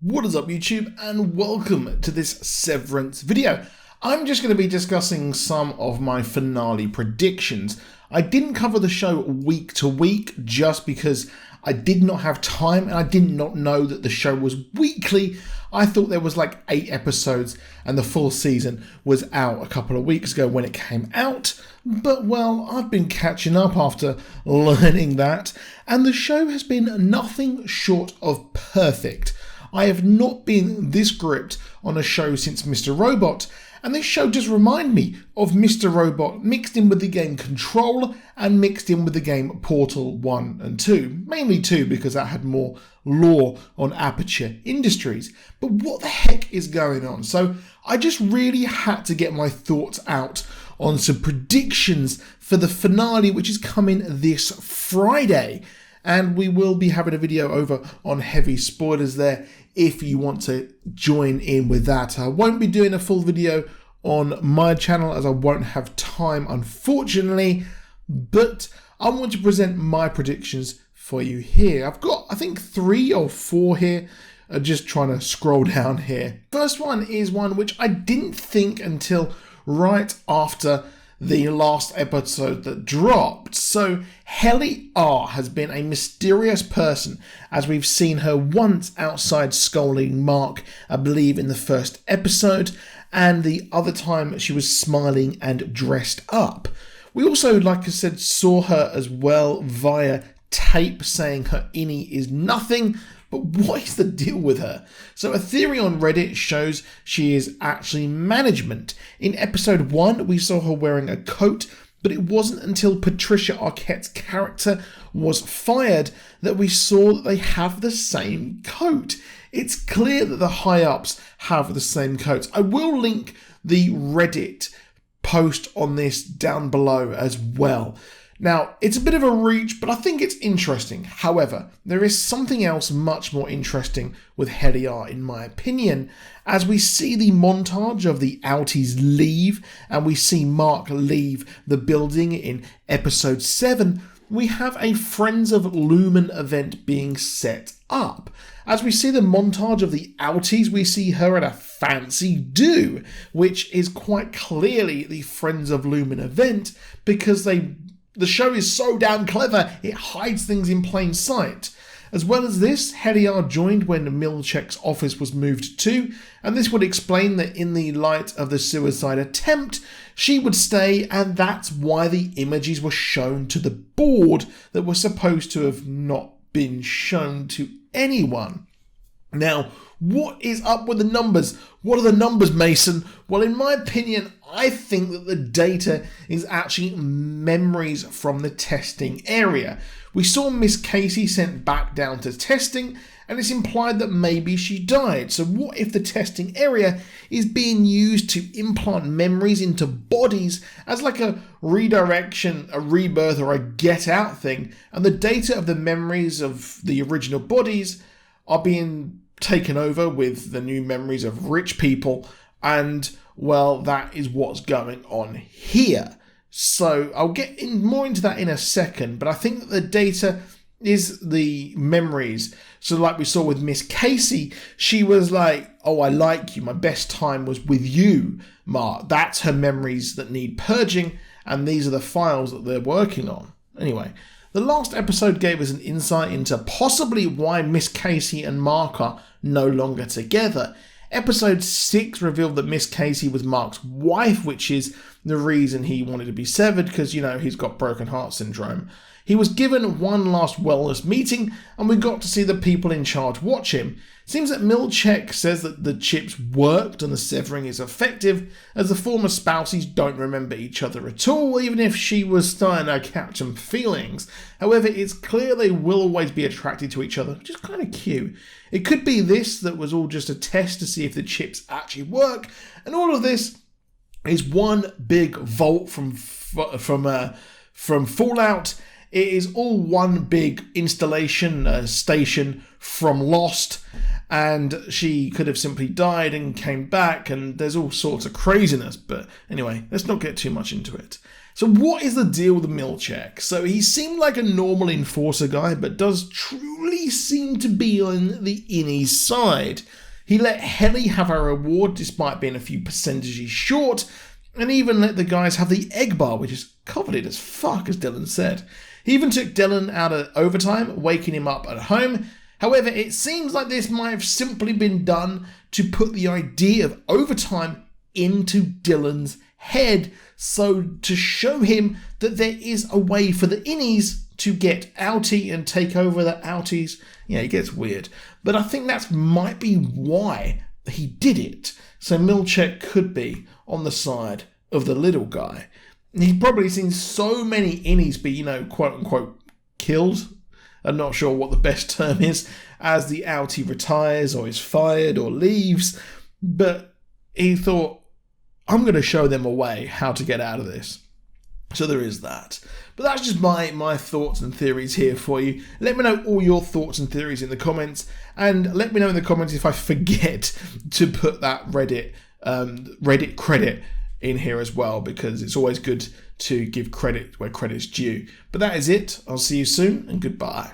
What is up YouTube, and welcome to this Severance video. I'm just going to be discussing some of my finale predictions. I didn't cover the show week to week just because I did not have time and I did not know that the show was weekly. I thought there was like 8 episodes and the full season was out a couple of weeks ago when it came out. But well, I've been catching up after learning that, and the show has been nothing short of perfect. I have not been this gripped on a show since Mr. Robot, and this show does remind me of Mr. Robot mixed in with the game Control and mixed in with the game Portal 1 and 2. Mainly 2 because that had more lore on Aperture Industries. But what the heck is going on? So I just really had to get my thoughts out on some predictions for the finale, which is coming this Friday. And we will be having a video over on heavy spoilers there if you want to join in with that. I won't be doing a full video on my channel as I won't have time, unfortunately, but I want to present my predictions for you here. I've got, I think, 3 or 4 here. Just trying to scroll down here. First one is one which I didn't think until right after the last episode that dropped. So Helly R has been a mysterious person, as we've seen her once outside scolding Mark, I believe in the first episode, and the other time she was smiling and dressed up. We also, like I said, saw her as well via tape saying her innie is nothing. But what is the deal with her? So a theory on Reddit shows she is actually management. In episode 1, we saw her wearing a coat, but it wasn't until Patricia Arquette's character was fired that we saw that they have the same coat. It's clear that the high-ups have the same coats. I will link the Reddit post on this down below as well. Now, it's a bit of a reach, but I think it's interesting. However, there is something else much more interesting with Helly R, in my opinion. As we see the montage of the Outies leave, and we see Mark leave the building in episode 7, we have a Friends of Lumen event being set up. As we see the montage of the Outies, we see her at a fancy do, which is quite clearly the Friends of Lumen event, because the show is so damn clever, it hides things in plain sight. As well as this, Helly R joined when Milchick's office was moved to, and this would explain that in the light of the suicide attempt, she would stay, and that's why the images were shown to the board that were supposed to have not been shown to anyone. Now, what is up with the numbers? What are the numbers, Mason? Well, in my opinion, I think that the data is actually memories from the testing area. We saw Miss Casey sent back down to testing, and it's implied that maybe she died. So what if the testing area is being used to implant memories into bodies as like a redirection, a rebirth, or a get out thing, and the data of the memories of the original bodies are being taken over with the new memories of rich people, and well, that is what's going on here. So I'll get more into that in a second, but I think that the data is the memories. So like we saw with Miss Casey, she was like, oh, I like you, my best time was with you, Mark. That's her memories that need purging, and these are the files that they're working on. Anyway, the last episode gave us an insight into possibly why Miss Casey and Mark are no longer together. Episode 6 revealed that Miss Casey was Mark's wife, which is the reason he wanted to be severed, because, you know, he's got broken heart syndrome. He was given one last wellness meeting, and we got to see the people in charge watch him. It seems that Milchick says that the chips worked and the severing is effective, as the former spouses don't remember each other at all, even if she was starting to catch some feelings. However, it's clear they will always be attracted to each other, which is kind of cute. It could be this that was all just a test to see if the chips actually work, and all of this is one big vault from Fallout. It is all one big installation station from Lost, and she could have simply died and came back, and there's all sorts of craziness. But anyway, let's not get too much into it. So what is the deal with the Milchick? So he seemed like a normal enforcer guy, but does truly seem to be on the innie side. He let Helly have her reward despite being a few percentages short, and even let the guys have the egg bar, which is coveted as fuck, as Dylan said. He even took Dylan out of overtime, waking him up at home. However, it seems like this might have simply been done to put the idea of overtime into Dylan's head, so to show him that there is a way for the innies to get outie and take over the outies. Yeah, it gets weird. But I think that might be why he did it. So Milchick could be on the side of the little guy. He's probably seen so many innies be, quote unquote, killed. I'm not sure what the best term is, as the outie retires or is fired or leaves. But he thought, I'm going to show them a way how to get out of this. So there is that. But that's just my thoughts and theories here for you. Let me know all your thoughts and theories in the comments. And let me know in the comments if I forget to put that Reddit credit in here as well, because it's always good to give credit where credit's due. But that is it. I'll see you soon, and goodbye.